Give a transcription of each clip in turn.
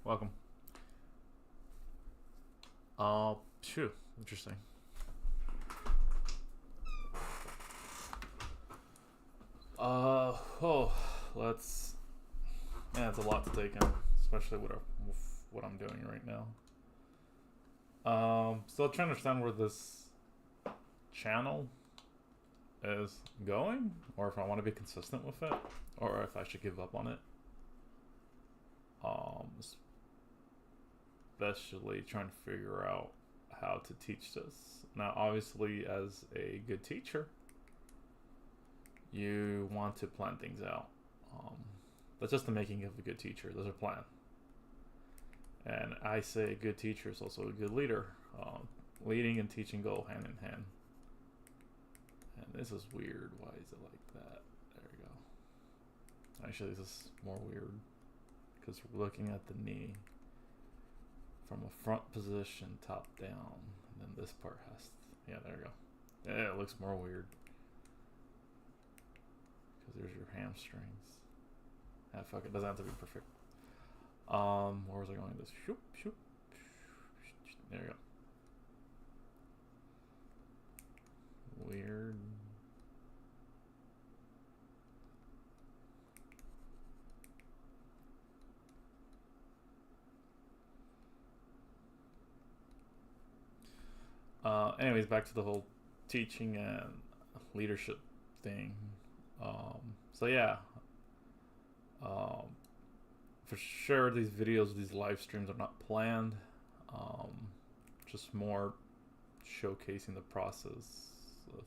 welcome. Phew, interesting. Let's. Yeah, it's a lot to take in, especially with what I'm doing right now. Still trying to understand where this channel is going, or if I want to be consistent with it, or if I should give up on it. Especially trying to figure out how to teach this. Now, obviously, as a good teacher, you want to plan things out. That's just the making of a good teacher. There's a plan. And I say a good teacher is also a good leader. Leading and teaching go hand in hand. And this is weird. Why is it like that? There we go. Actually, this is more weird because we're looking at the knee from a front position, top down. And then this part has to, yeah, there we go. Yeah, it looks more weird because there's your hamstrings. Ah, fuck, it doesn't have to be perfect. Where was I going with this? Shoop, shoop. There we go. Weird. Anyways, back to the whole teaching and leadership thing. So yeah. For sure, these videos, these live streams are not planned. Just more showcasing the process of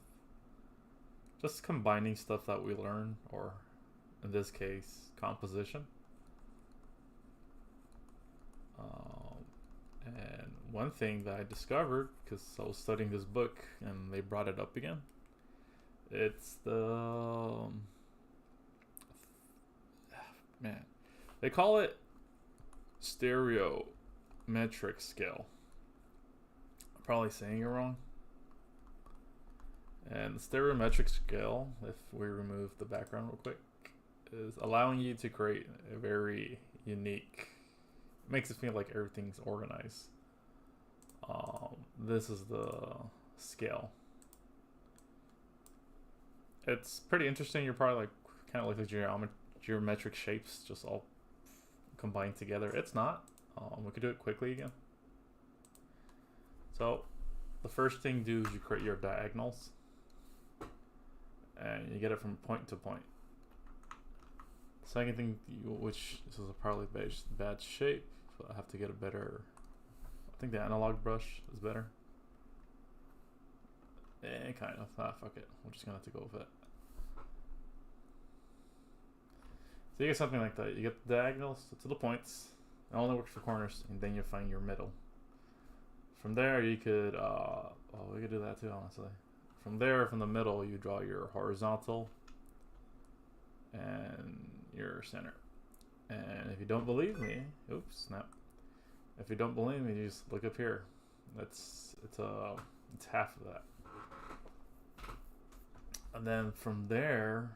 just combining stuff that we learn, or in this case, composition. And one thing that I discovered, because I was studying this book and they brought it up again, it's the man, they call it stereometric scale. I'm probably saying it wrong. And the stereometric scale, if we remove the background real quick, is allowing you to create a very unique, makes it feel like everything's organized. This is the scale. It's pretty interesting. You're probably like kind of like the geometric shapes just all combined together. It's not. We could do it quickly again. So the first thing you do is you create your diagonals, and you get it from point to point. Second thing, which this is a probably bad shape, so I have to get a better. I think the analog brush is better. Kind of. Fuck it. We're just gonna have to go with it. So you get something like that. You get the diagonals to the points. It only works for corners, and then you find your middle. From there, you could. We could do that too, honestly. From there, from the middle, you draw your horizontal and your center. And if you don't believe me, oops, snap. If you don't believe me, just look up here. It's half of that. And then from there,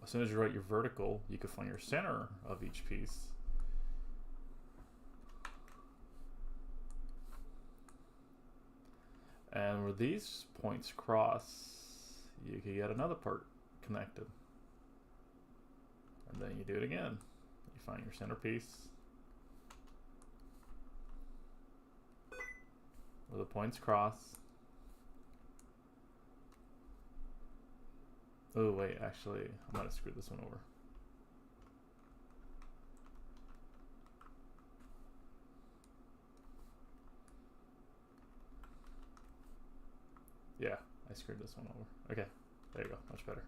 as soon as you write your vertical, you can find your center of each piece. And where these points cross, you can get another part connected. And then you do it again. You find your centerpiece. Where the points cross. Oh wait, actually, I might have screwed this one over. Yeah, I screwed this one over. Okay, there you go, much better.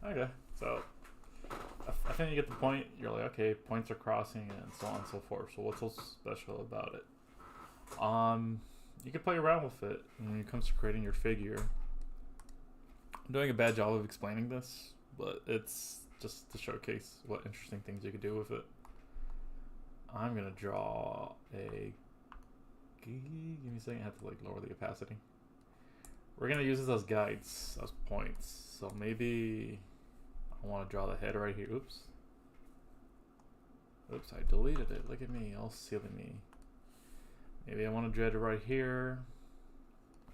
Okay, so I think you get the point. You're like, okay, points are crossing and so on and so forth. So what's so special about it? you can play around with it when it comes to creating your figure. I'm doing a bad job of explaining this, but it's just to showcase what interesting things you could do with it. I'm gonna draw a. Give me a second. I have to like lower the opacity. We're gonna use this as guides, as points. So maybe I want to draw the head right here. Oops. Oops, I deleted it. Look at me, all silly me. Maybe I want to draw it right here.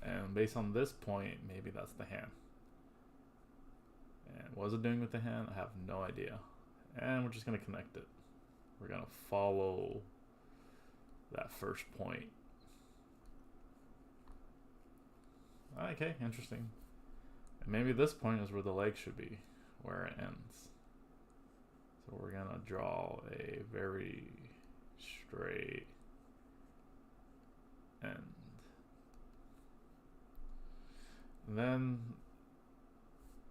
And based on this point, maybe that's the hand. And what is it doing with the hand? I have no idea. And we're just going to connect it. We're going to follow that first point. Okay, interesting. And maybe this point is where the leg should be, where it ends. So we're going to draw a very straight end. And then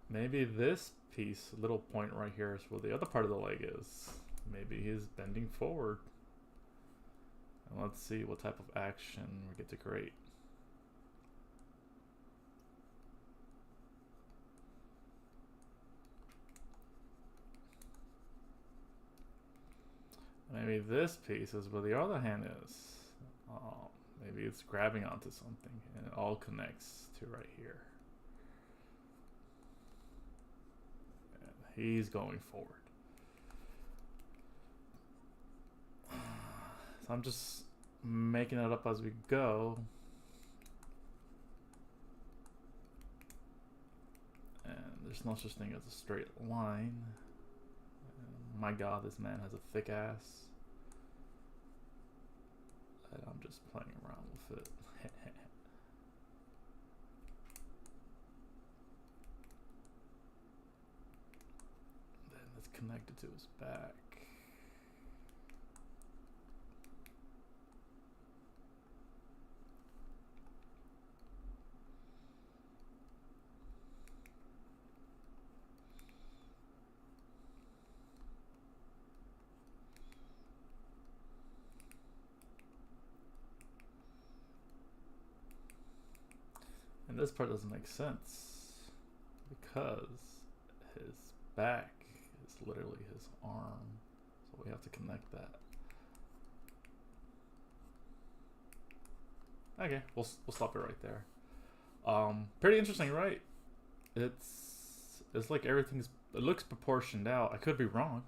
maybe this piece, little point right here, is where the other part of the leg is. Maybe he's bending forward. And let's see what type of action we get to create. Maybe this piece is where the other hand is. Maybe it's grabbing onto something and it all connects to right here. And he's going forward. So I'm just making it up as we go. And there's no such thing as a straight line. And my God, this man has a thick ass. And I'm just playing around with it. Then it's connected to his back. And this part doesn't make sense because his back is literally his arm, so we have to connect that. Okay, we'll stop it right there. Pretty interesting, right? It's like everything's, it looks proportioned out. I could be wrong,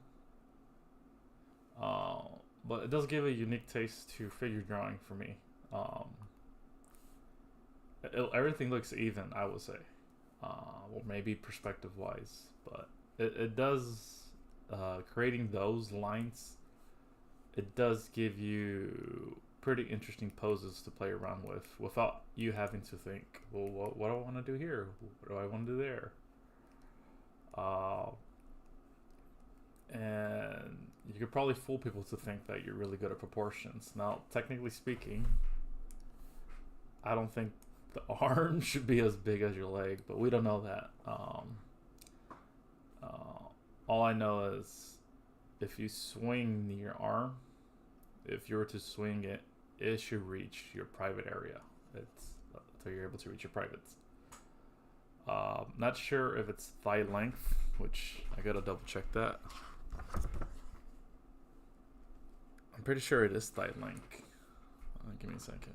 but it does give a unique taste to figure drawing for me. Everything looks even, I would say, or maybe perspective wise, but it does, creating those lines, it does give you pretty interesting poses to play around with without you having to think, well, what do I want to do here? What do I want to do there? And you could probably fool people to think that you're really good at proportions. Now, technically speaking, I don't think the arm should be as big as your leg, but we don't know that. All I know is if you swing your arm, if you were to swing it, it should reach your private area. So you're able to reach your privates. Not sure if it's thigh length, which I gotta double check that. I'm pretty sure it is thigh length. Give me a second.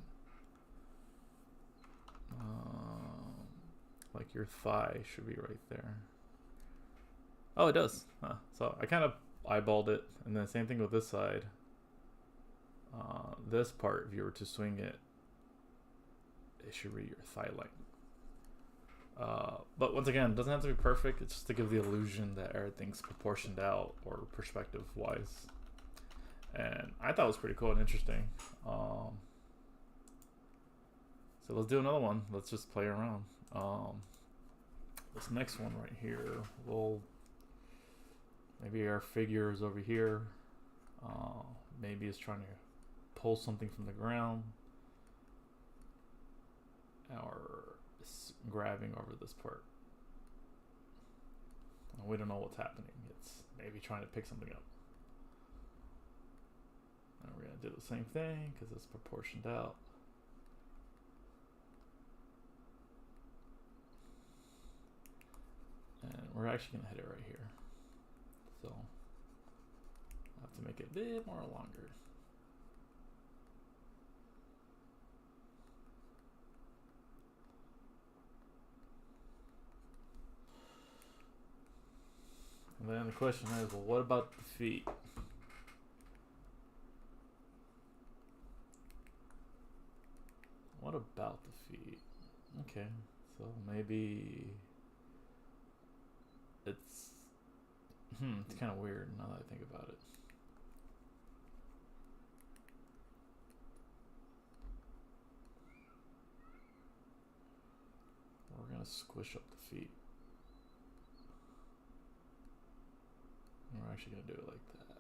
Like your thigh should be right there. Oh, it does. So I kind of eyeballed it, and then same thing with this side. This part, if you were to swing it, it should read your thigh length. But once again, it doesn't have to be perfect. It's just to give the illusion that everything's proportioned out or perspective wise. And I thought it was pretty cool and interesting. So let's do another one. Let's just play around. This next one right here, maybe our figure is over here. Maybe it's trying to pull something from the ground, or it's grabbing over this part. We don't know what's happening. It's maybe trying to pick something up. And we're gonna do the same thing because it's proportioned out. we're actually gonna hit it right here. So I have to make it a bit more longer. And then the question is, well, what about the feet? What about the feet? Okay, so maybe it's kind of weird now that I think about it. We're gonna squish up the feet. We're actually gonna do it like that.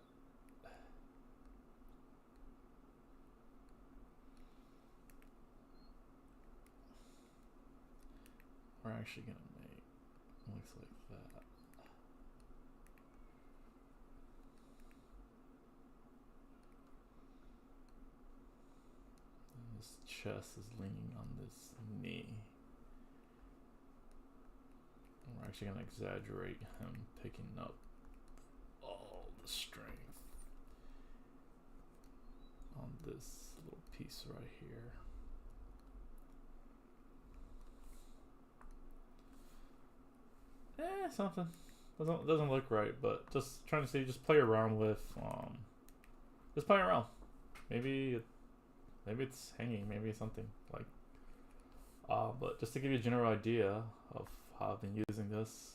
We're actually gonna make looks like that. And this chest is leaning on this knee. And we're actually gonna exaggerate him picking up all the strength on this little piece right here. Something doesn't look right, but just trying to see, just play around with, just play around. Maybe it's hanging, maybe it's something like, but just to give you a general idea of how I've been using this,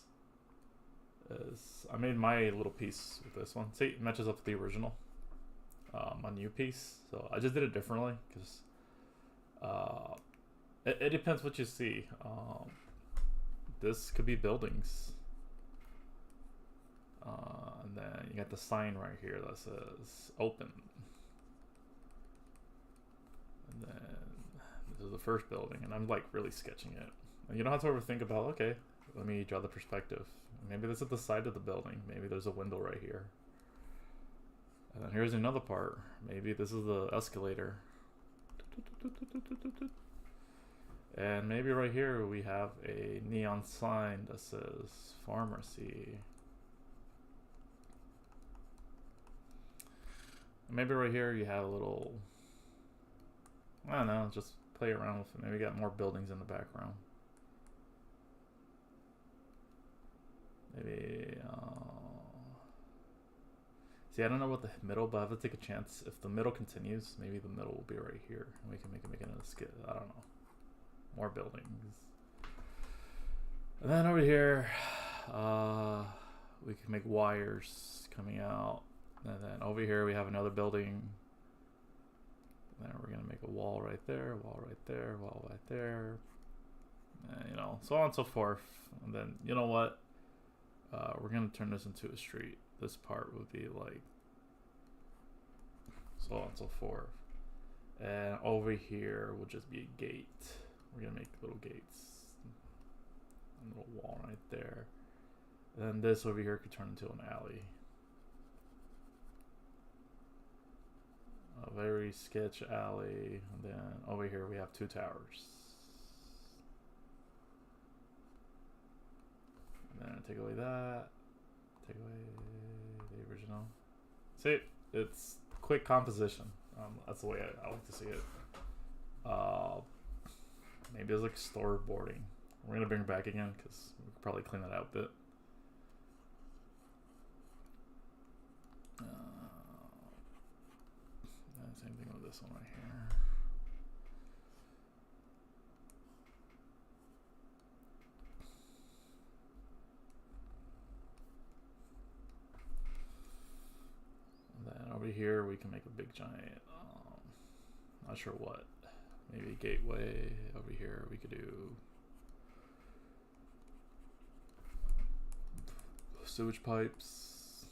is I made my little piece with this one. See, it matches up with the original, my new piece. So I just did it differently because it depends what you see. This could be buildings. And then you got the sign right here that says open. And then this is the first building, and I'm like really sketching it. And you don't have to overthink about, okay, let me draw the perspective. Maybe this is the side of the building. Maybe there's a window right here. And then here's another part. Maybe this is the escalator. And maybe right here we have a neon sign that says pharmacy. And maybe right here you have a little, I don't know, just play around with it. Maybe you got more buildings in the background. Maybe, see, I don't know about the middle, but I have to take a chance. If the middle continues, maybe the middle will be right here. And we can make it into a skit. I don't know. More buildings. And then over here, we can make wires coming out. And then over here we have another building. And then we're gonna make a wall right there, wall right there, wall right there. And, you know, so on and so forth. And then, you know what? We're gonna turn this into a street. This part would be like so on and so forth. And over here will just be a gate. We're gonna make little gates. A little wall right there. And then this over here could turn into an alley. A very sketch alley. And then over here we have two towers. And then take away that. Take away the original. See, it's quick composition. That's the way I like to see it. Maybe it's like storyboarding. We're gonna bring it back again because we could probably clean that out a bit. Same thing with this one right here. And then over here we can make a big giant, not sure what. Maybe a gateway. Over here we could do sewage pipes.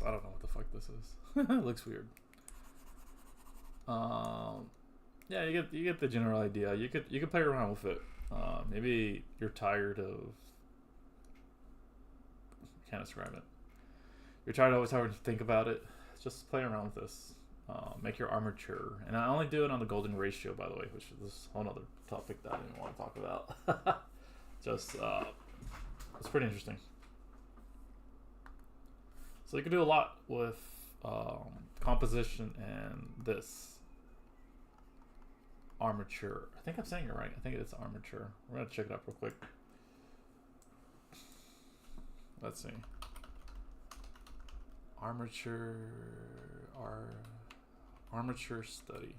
I don't know what the fuck this is. It looks weird. Yeah, you get the general idea. You could play around with it. Maybe you're tired of, can't describe it. You're tired of always having to think about it. Just play around with this. Make your armature, and I only do it on the golden ratio, by the way, which is a whole other topic that I didn't want to talk about. Just It's pretty interesting. So you can do a lot with composition and this Armature. I think I'm saying it right. I think it's Armature. We're gonna check it out real quick. Let's see. Armature, Armature study.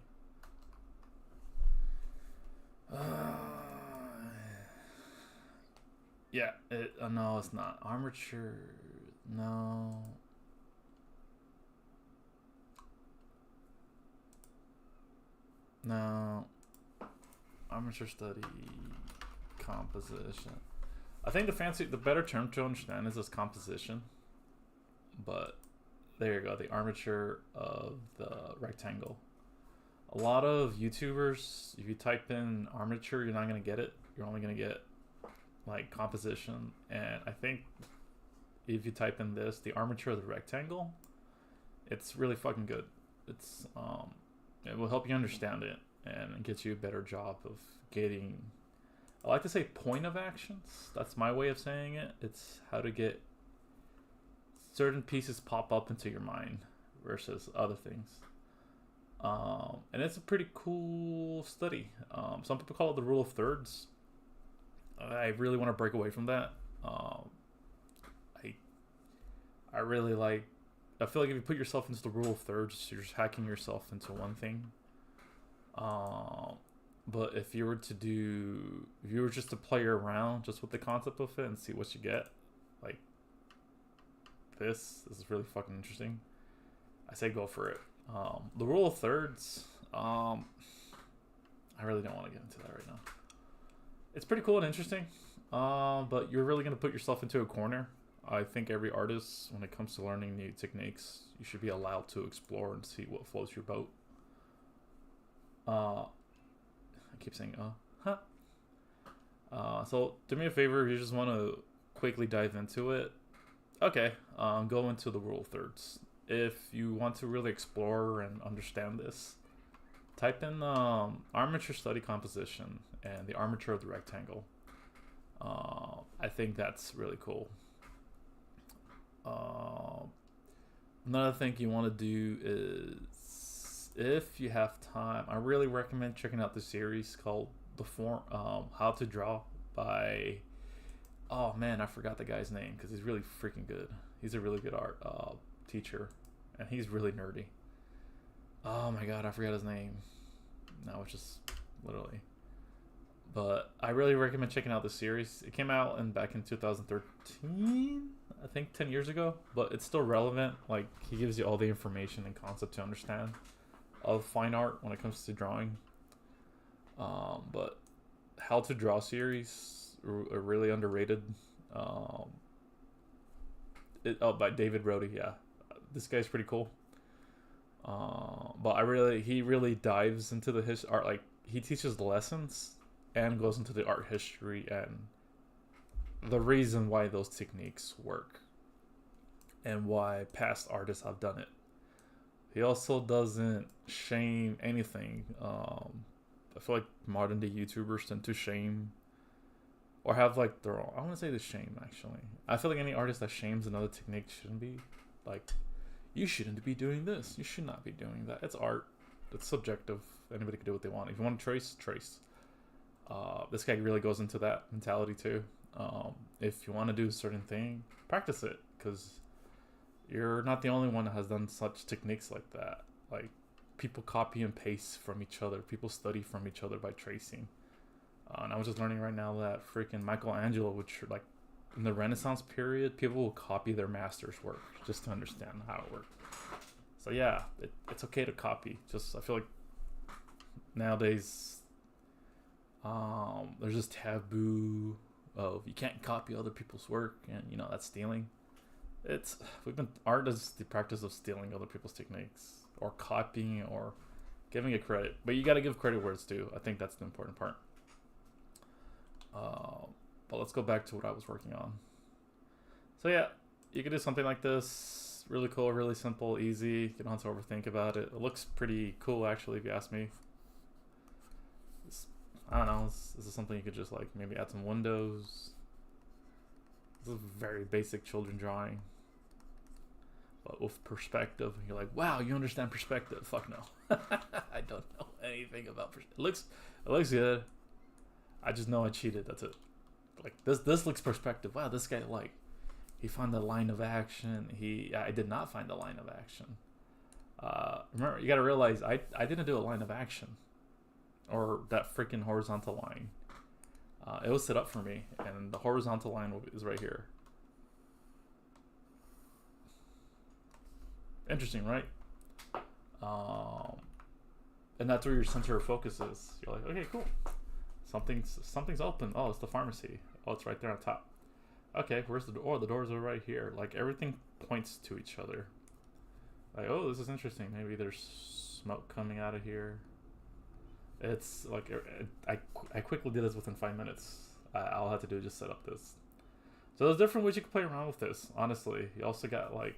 Yeah. No, it's not Armature. No. No. Armature study composition. I think the better term to understand is this composition. But there you go, the armature of the rectangle. A lot of YouTubers, if you type in armature, you're not gonna get it. You're only gonna get like composition. And I think if you type in this, the armature of the rectangle, it's really fucking good. It's it will help you understand it and get you a better job of getting, I like to say, point of actions. That's my way of saying it. It's how to get certain pieces pop up into your mind versus other things. And it's a pretty cool study. Some people call it the rule of thirds. I really want to break away from that. I really like, I feel like if you put yourself into the rule of thirds, you're just hacking yourself into one thing. But if you were just to play around just with the concept of it and see what you get, like this is really fucking interesting. I say go for it. The rule of thirds, I really don't want to get into that right now. It's pretty cool and interesting, but you're really going to put yourself into a corner. I think every artist, when it comes to learning new techniques, you should be allowed to explore and see what floats your boat. I keep saying, so do me a favor, if you just want to quickly dive into it, okay, go into the rule of thirds. If you want to really explore and understand this, type in armature study composition and the armature of the rectangle. I think that's really cool. Another thing you want to do is, if you have time, I really recommend checking out the series called How to Draw by, oh man, I forgot the guy's name because he's really freaking good. He's a really good art teacher, and he's really nerdy. Oh my god, I forgot his name. No, it's just literally. But I really recommend checking out the series. It came out back in 2013, I think 10 years ago, but it's still relevant. Like, he gives you all the information and concept to understand of fine art when it comes to drawing. But How to Draw series are really underrated. By David Brody, yeah. This guy's pretty cool. But he really dives into the art. Like, he teaches the lessons and goes into the art history and the reason why those techniques work and why past artists have done it. He also doesn't shame anything. I feel like modern day YouTubers tend to shame or have like their own, I want to say the shame actually. I feel like any artist that shames another technique shouldn't be like, you shouldn't be doing this, you should not be doing that. It's art. It's subjective. Anybody can do what they want. If you want to trace. This guy really goes into that mentality too. If you want to do a certain thing, practice it, because you're not the only one that has done such techniques like that. Like, people copy and paste from each other. People study from each other by tracing. And I was just learning right now that freaking Michelangelo, which like in the Renaissance period, people will copy their master's work just to understand how it worked. So yeah, it's okay to copy. Just, I feel like nowadays there's this taboo of you can't copy other people's work, and you know that's stealing. Art is the practice of stealing other people's techniques or copying or giving it credit, but you got to give credit where it's due. I think that's the important part. But let's go back to what I was working on. So yeah, you can do something like this. Really cool, really simple, easy. You don't have to overthink about it. It looks pretty cool actually, if you ask me. I don't know, this is something you could just like maybe add some windows. This is a very basic children drawing. But with perspective, you're like, wow, you understand perspective. Fuck no. I don't know anything about perspective. It looks good. I just know I cheated. That's it. Like this looks perspective. Wow, this guy he found the line of action. I did not find the line of action. Remember, you got to realize I didn't do a line of action or that freaking horizontal line. It was set up for me, and the horizontal line is right here. Interesting, right? And that's where your center of focus is. You're like, okay, cool. Something's open. Oh, it's the pharmacy. Oh, it's right there on top. Okay, where's the door? Oh, the doors are right here. Like, everything points to each other. Like, oh, this is interesting. Maybe there's smoke coming out of here. It's like, I quickly did this within 5 minutes. All I had to do is just set up this. So there's different ways you can play around with this, honestly. You also got, like,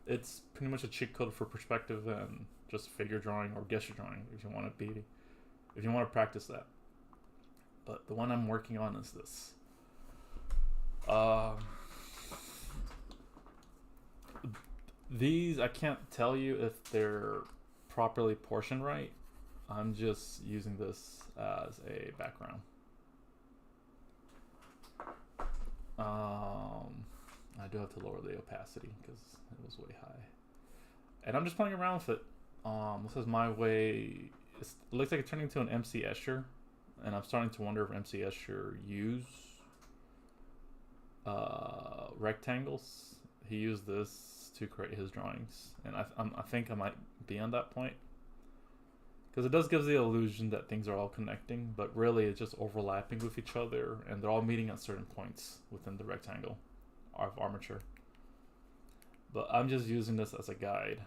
it's pretty much a cheat code for perspective and just figure drawing or gesture drawing if you want to practice that. But the one I'm working on is this. These, I can't tell you if they're properly portioned right. I'm just using this as a background. I do have to lower the opacity because it was way high. And I'm just playing around with it. This is my way. It looks like it's turning into an MC Escher. And I'm starting to wonder if MC Escher use rectangles. He used this to create his drawings. And I think I might be on that point. Because it does give the illusion that things are all connecting, but really it's just overlapping with each other, and they're all meeting at certain points within the rectangle of Armature. But I'm just using this as a guide.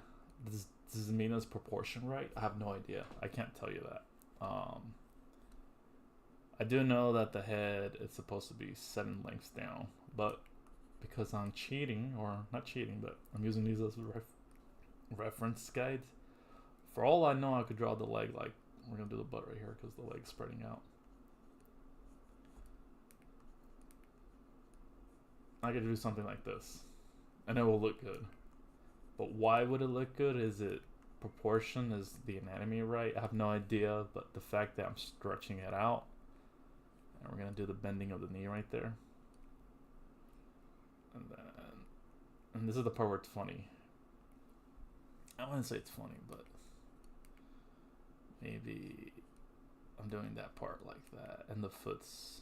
Does it mean it's proportion right? I have no idea. I can't tell you that. I do know that the head is supposed to be 7 lengths down, but because I'm cheating, or not cheating, but I'm using these as reference guides. For all I know, I could draw the leg like, we're going to do the butt right here because the leg's spreading out. I could do something like this, and it will look good. But why would it look good? Is it proportion? Is the anatomy right? I have no idea, but the fact that I'm stretching it out, and we're going to do the bending of the knee right there. And this is the part where it's funny. I wouldn't say it's funny, but maybe I'm doing that part like that, and the foot's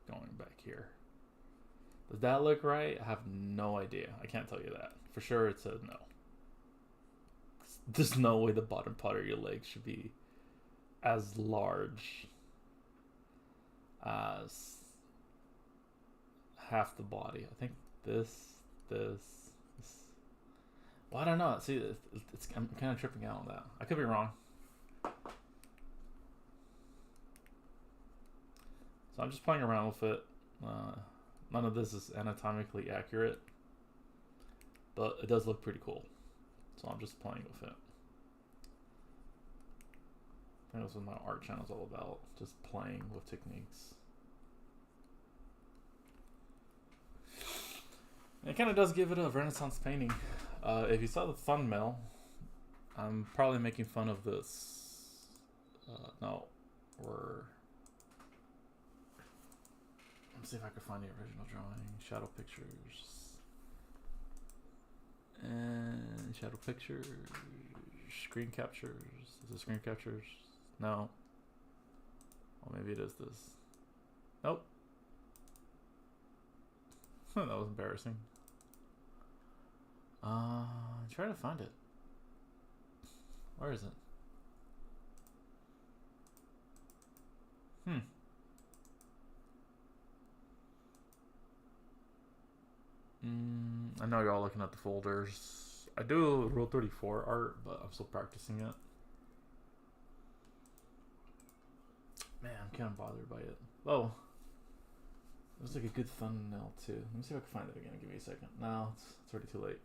going back here. Does that look right? I have no idea. I can't tell you that. For sure it says no. There's no way the bottom part of your leg should be as large as half the body. I think this. Well, I don't know. See, I'm kind of tripping out on that. I could be wrong. So I'm just playing around with it. None of this is anatomically accurate, but it does look pretty cool. So I'm just playing with it. I think that's what my art channel is all about. Just playing with techniques. It kind of does give it a Renaissance painting. If you saw the thumbnail, I'm probably making fun of this. No, let's see if I can find the original drawing. Shadow pictures. And shadow pictures. Screen captures. Is it screen captures? No. Well, maybe it is this. Nope. That was embarrassing. Try to find it. Where is it? I know you're all looking at the folders. I do Rule 34 art, but I'm still practicing it. Man, I'm kind of bothered by it. Oh. It was like a good thumbnail too. Let me see if I can find it again. Give me a second. No, it's already too late.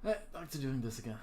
Alright, back to doing this again.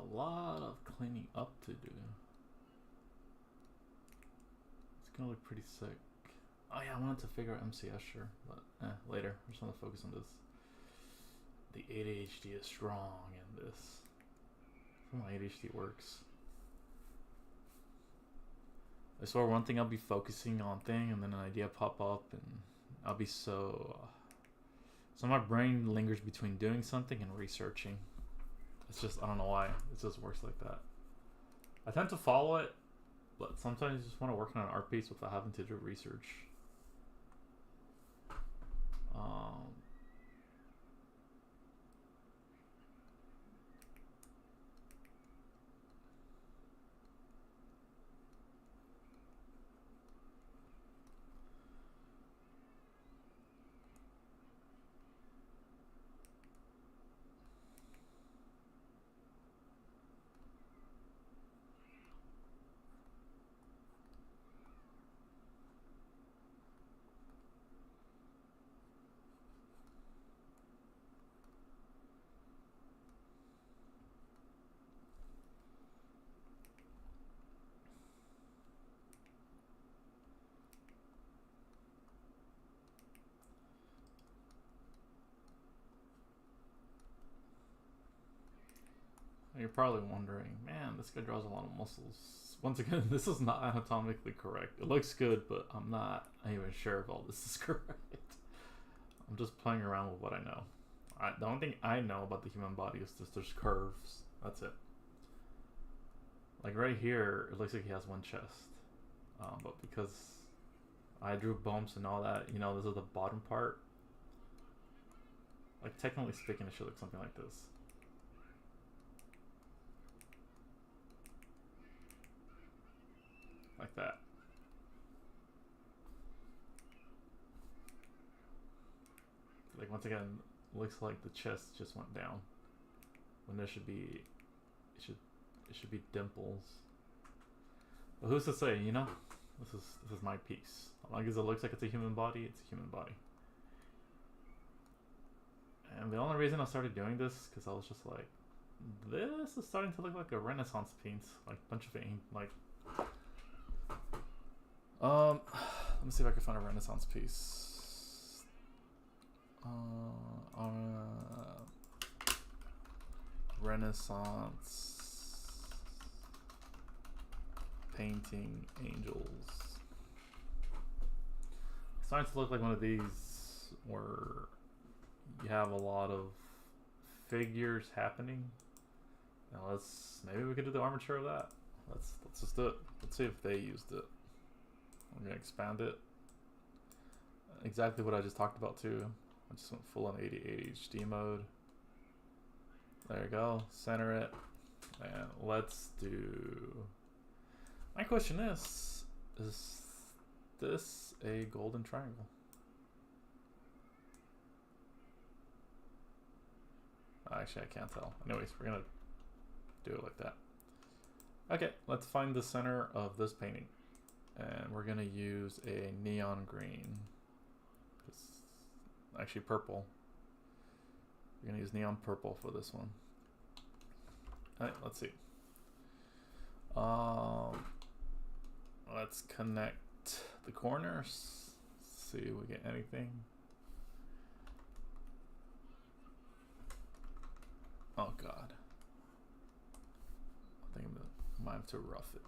a lot of cleaning up to do. It's gonna look pretty sick. Oh yeah, I wanted to figure out MCS, sure, but later. I just want to focus on this. The ADHD is strong in this. How ADHD works. I swear one thing I'll be focusing on thing and then an idea pop up and I'll be so my brain lingers between doing something and researching. It's just, I don't know why, it just works like that. I tend to follow it, but sometimes you just want to work on an art piece without having to do research. You're probably wondering, man, this guy draws a lot of muscles. Once again, this is not anatomically correct. It looks good, but I'm not even sure if all this is correct. I'm just playing around with what I know. The only thing I know about the human body is just there's curves. That's it. Like right here, it looks like he has one chest. But because I drew bumps and all that, you know, this is the bottom part. Like technically speaking, it should look something like this. Like that. Like once again, looks like the chest just went down when there should be it should be dimples. But who's to say, you know? This is my piece. As long as it looks like it's a human body, it's a human body. And the only reason I started doing this because I was just like, this is starting to look like a Renaissance piece, like a bunch of like. Let me see if I can find a Renaissance piece. Renaissance painting angels. It's starting to look like one of these where you have a lot of figures happening. Now maybe we could do the armature of that. Let's just do it. Let's see if they used it. I'm gonna expand it. Exactly what I just talked about too. I just went full on ADHD mode. There you go. Center it. And let's do. My question is this a golden triangle? Actually, I can't tell. Anyways, we're gonna do it like that. Okay, let's find the center of this painting. And we're gonna use a neon green. It's actually purple. We're gonna use neon purple for this one. Alright, let's see. Let's connect the corners. See if we get anything. Oh god. I think I might have to rough it.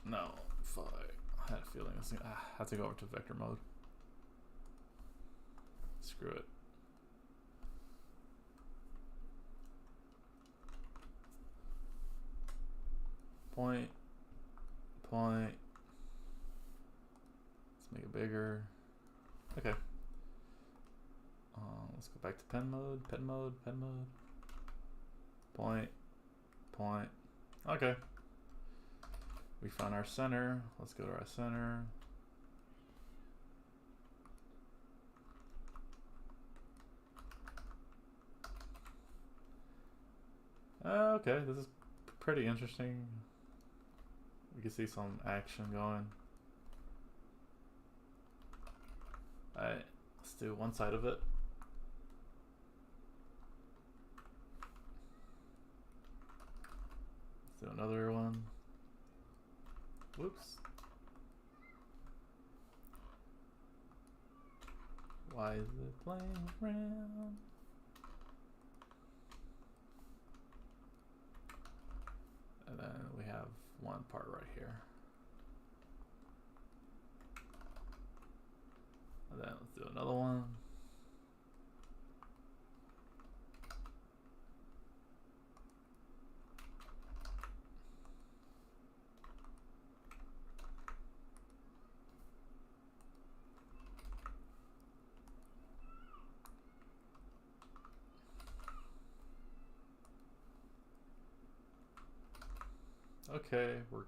No, fuck. I had a feeling I have to go over to vector mode. Screw it. Point. Let's make it bigger. Okay. Let's go back to pen mode. Point. Okay. We found our center. Let's go to our center. Okay, this is pretty interesting. We can see some action going. Alright, let's do one side of it. Oops. Why is it playing around? And then we have one part right here. And then let's do another one. Okay, we're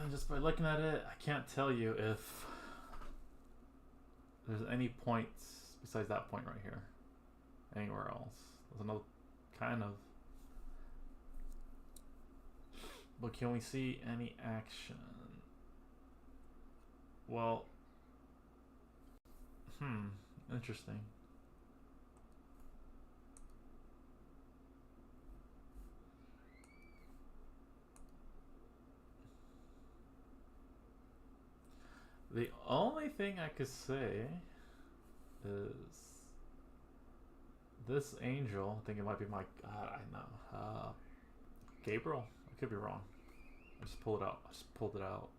just by looking at it, I can't tell you if there's any points besides that point right here anywhere else. There's another kind of. But can we see any action? Well, interesting. The only thing I could say is this angel, I think it might be my God, I know. Gabriel? I could be wrong. I just pulled it out.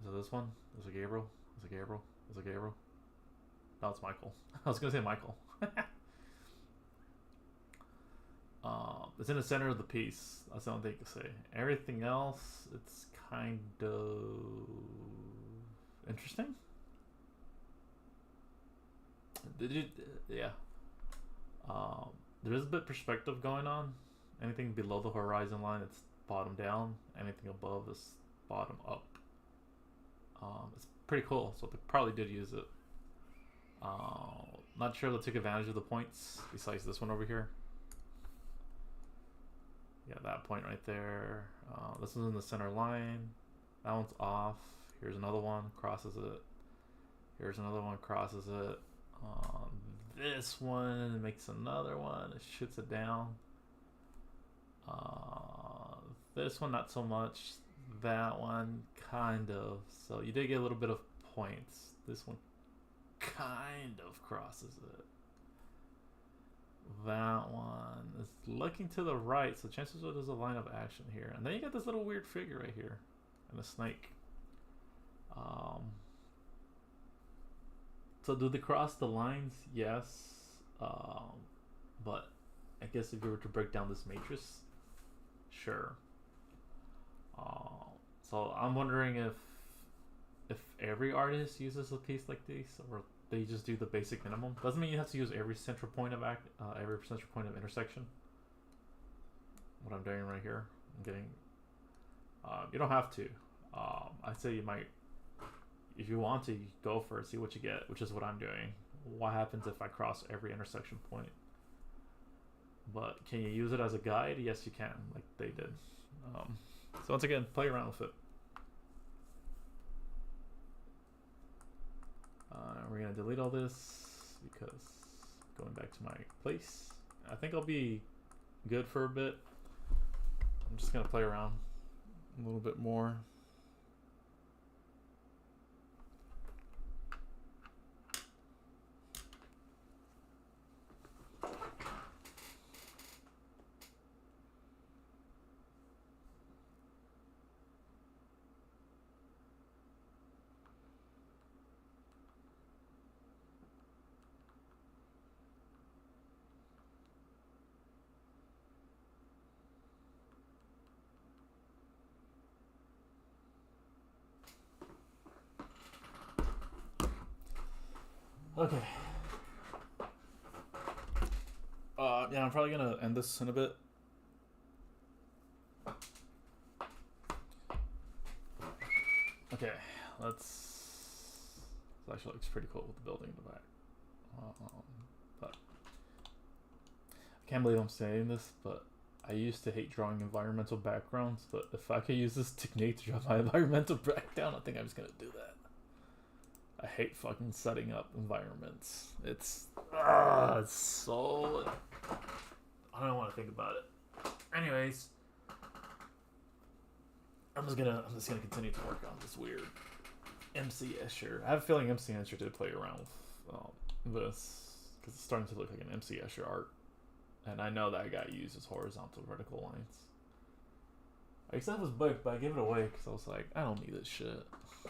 Is it this one? Is it Gabriel? Is it Gabriel? Is it Gabriel? No, it's Michael. I was gonna say Michael. It's in the center of the piece. That's the only thing I can say. Everything else, it's kind of interesting. Yeah. There is a bit of perspective going on. Anything below the horizon line, it's bottom down. Anything above is bottom up. It's pretty cool. So they probably did use it. Not sure they took advantage of the points besides this one over here. Yeah, that point right there. This one's in the center line. That one's off. Here's another one, crosses it. Here's another one, crosses it. This one makes another one. It shoots it down. This one, not so much. That one, kind of. So you did get a little bit of points. This one kind of crosses it. That one is looking to the right, so chances are there's a line of action here. And then you got this little weird figure right here, and a snake. So do they cross the lines? Yes. But I guess if you were to break down this matrix, sure. So I'm wondering if every artist uses a piece like this, or they just do the basic minimum. Doesn't mean you have to use every central point of every central point of intersection. What I'm doing right here, I'm getting. You don't have to. I'd say you might, if you want to, you go for it, see what you get, which is what I'm doing. What happens if I cross every intersection point? But can you use it as a guide? Yes, you can, like they did. So once again, play around with it. We're gonna delete all this because going back to my place, I think I'll be good for a bit. I'm just gonna play around a little bit more. Okay. Yeah, I'm probably gonna end this in a bit. Okay, let's. This actually looks pretty cool with the building in the back. But can't believe I'm saying this, but I used to hate drawing environmental backgrounds, but if I could use this technique to draw my environmental background, I think I'm just gonna do that. I hate fucking setting up environments. It's so... I don't want to think about it. Anyways, I'm just gonna continue to work on this weird MC Escher. I have a feeling MC Escher did play around with this because it's starting to look like an MC Escher art, and I know that guy uses horizontal vertical lines. I said it was book, but I gave it away because I was like, I don't need this shit,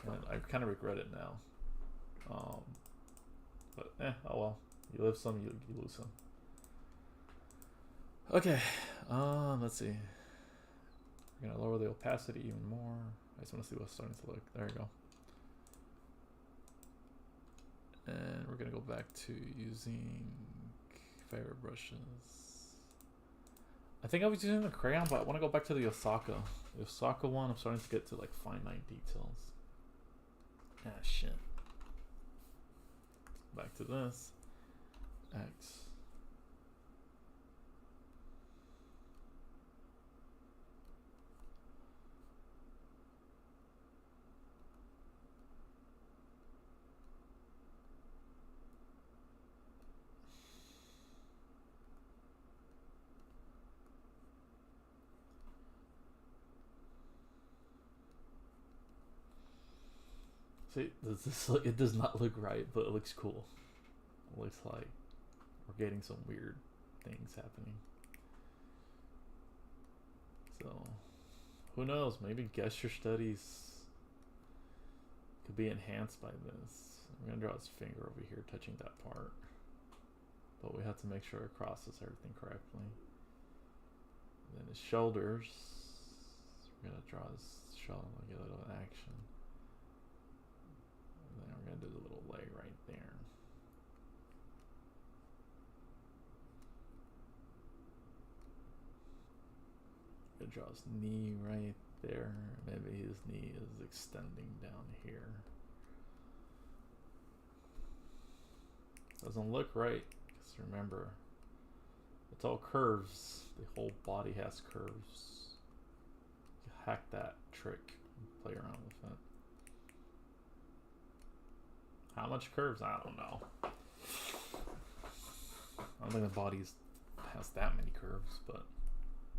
and I kind of regret it now. But oh well. You live some, you lose some. Okay, let's see. We're gonna lower the opacity even more. I just want to see what's starting to look. There you go. And we're gonna go back to using favorite brushes. I think I was using the crayon, but I want to go back to the Osaka. The Osaka one, I'm starting to get to like finite details. Ah, shit. Back to this. X. See, it does not look right, but it looks cool. It looks like we're getting some weird things happening. So, who knows? Maybe gesture studies could be enhanced by this. I'm gonna draw his finger over here touching that part, but we have to make sure it crosses everything correctly. And then his shoulders, we're gonna draw his shoulder, get a little action. And then we're gonna do the little leg right there. Gonna draw his knee right there. Maybe his knee is extending down here. Doesn't look right, because remember, it's all curves. The whole body has curves. You hack that trick and play around with it. How much curves? I don't know. I don't think the body has that many curves, but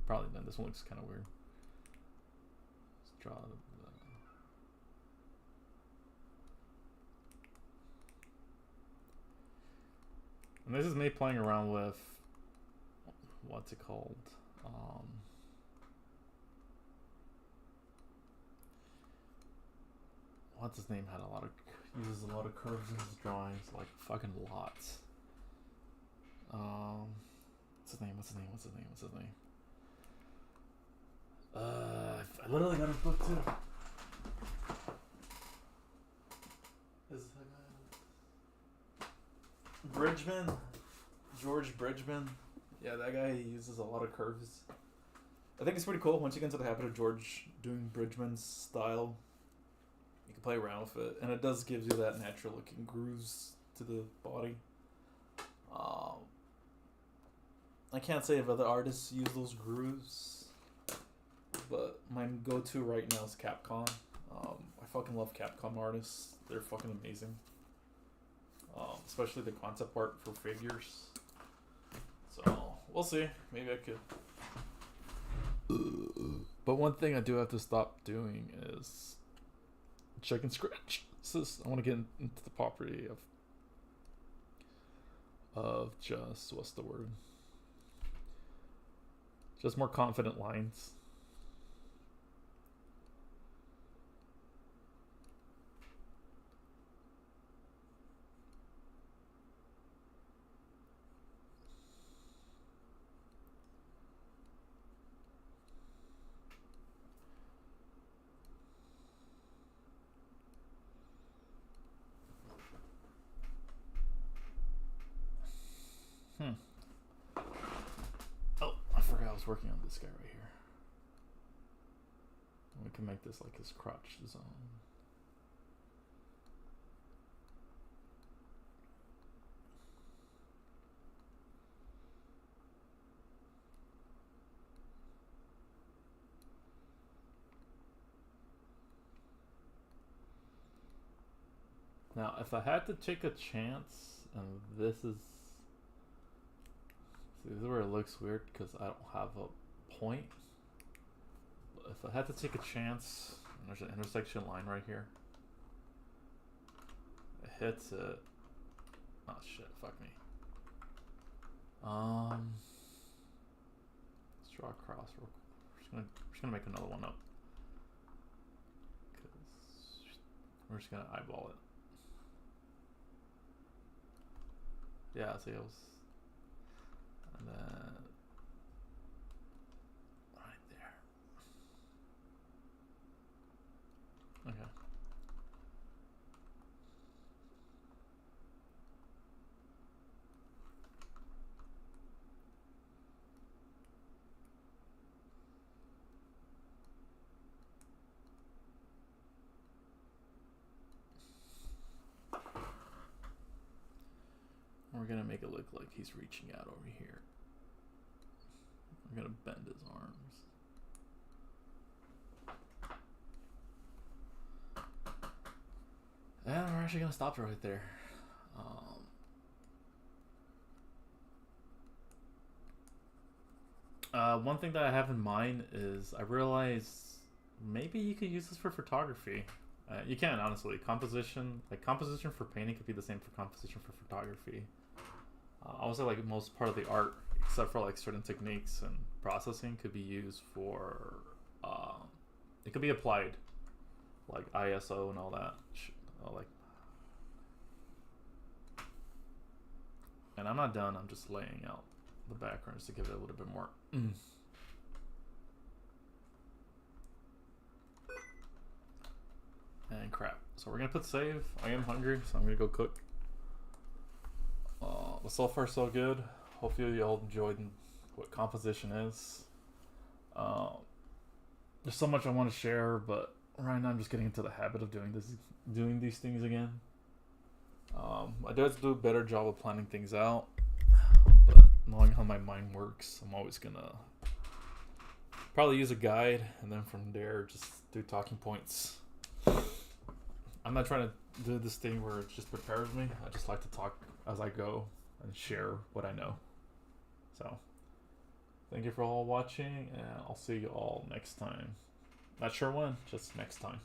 probably then. This one looks kind of weird. Let's draw the... And this is me playing around with... What's it called? What's his name? Had a lot of... Uses a lot of curves in his drawings. Like, fucking lots. What's his name? What's his name? What's his name? What's his name? I literally got his book too. Is Bridgman? George Bridgman? Yeah, that guy, he uses a lot of curves. I think it's pretty cool. Once you get into the habit of George doing Bridgman's style, you can play around with it. And it does give you that natural looking grooves to the body. I can't say if other artists use those grooves, but my go-to right now is Capcom. I fucking love Capcom artists. They're fucking amazing. Especially the concept art for figures. So, we'll see. Maybe I could. But one thing I do have to stop doing is chicken scratch. I want to get into the property of just, what's the word? Just more confident lines. Oh, I forgot I was working on this guy right here. We can make this like his crotch zone. Now, if I had to take a chance, and this is, see, this is where it looks weird because I don't have a point. But if I had to take a chance, there's an intersection line right here. It hits it. Oh shit! Fuck me. Let's draw a cross. We're just gonna make another one up. We're just gonna eyeball it. Yeah, see, it was, and then right there. Okay. We're gonna make it look like he's reaching out over here. We're gonna bend his arms. And we're actually gonna stop it right there. One thing that I have in mind is I realize maybe you could use this for photography. You can, honestly. Composition for painting could be the same for composition for photography. I would say like most part of the art, except for like certain techniques and processing, could be used for, it could be applied, like ISO and all that. And I'm not done. I'm just laying out the backgrounds to give it a little bit more. And crap. So we're gonna put save. I am hungry, so I'm gonna go cook. But so far so good. Hopefully you all enjoyed what composition is. There's so much I want to share, but right now I'm just getting into the habit of doing these things again. I do have to do a better job of planning things out, but knowing how my mind works, I'm always gonna probably use a guide, and then from there just do talking points. I'm not trying to do this thing where it just prepares me. I just like to talk as I go and share what I know. So, thank you for all watching, and I'll see you all next time. Not sure when, just next time.